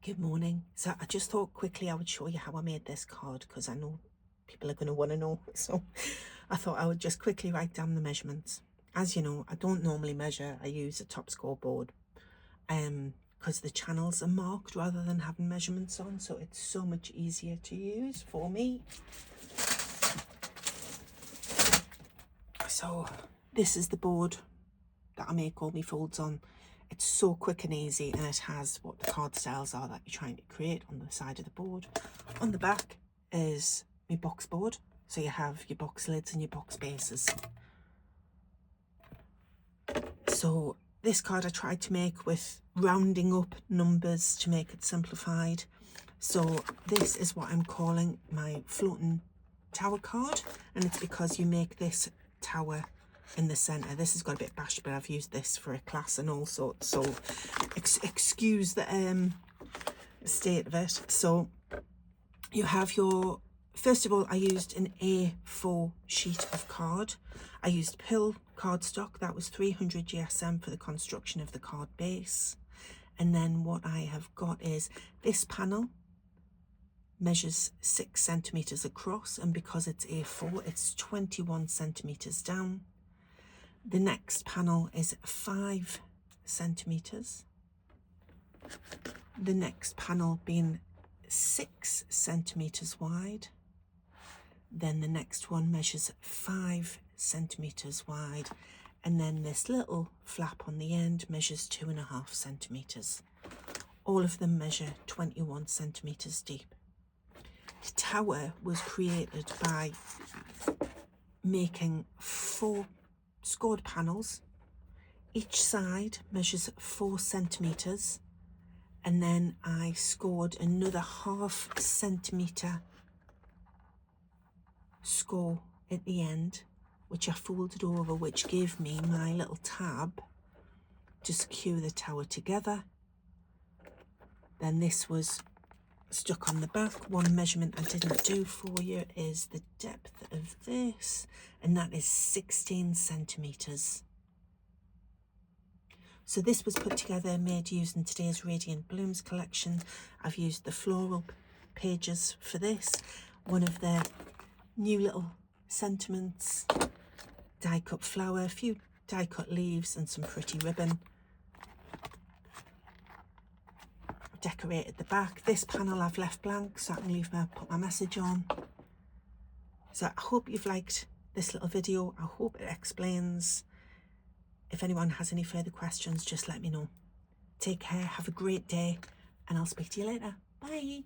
Good morning. So I just thought quickly I would show you how I made this card because I know people are going to want to know. So I thought I would just quickly write down the measurements. As you know, I don't normally measure. I use a top scoreboard because the channels are marked rather than having measurements on. So it's so much easier to use for me. So this is the board that I make all my folds on. It's so quick and easy, and it has what the card styles are that you're trying to create on the side of the board. On the back is my box board, so you have your box lids and your box bases. So this card I tried to make with rounding up numbers to make it simplified. So this is what I'm calling my floating tower card, and it's because you make this tower in the center. This has got a bit bashed, but I've used this for a class and all sorts, so excuse the state of it. So you have your, first of all, I used an A4 sheet of card. I used pill cardstock, that was 300 GSM for the construction of the card base. And then what I have got is this panel measures 6 centimeters across, and because it's A4, it's 21 centimeters down. The next panel is 5 centimeters. The next panel being 6 centimeters wide. Then the next one measures 5 centimeters wide. And then this little flap on the end measures 2.5 centimeters. All of them measure 21 centimeters deep. The tower was created by making 4 scored panels. Each side measures 4 centimeters, and then I scored another 0.5 centimeter score at the end, which I folded over, which gave me my little tab to secure the tower together. Then this was stuck on the back. One measurement I didn't do for you is the depth of this, and that is 16 centimeters. So this was put together, made using today's Radiant Blooms collection. I've used the floral pages for this, one of the new little sentiments, die cut flower, a few die cut leaves and some pretty ribbon. Decorated the back. This panel I've left blank so I can put my message on. So I hope you've liked this little video. I hope it explains. If anyone has any further questions, just let me know. Take care, have a great day, and I'll speak to you later. Bye.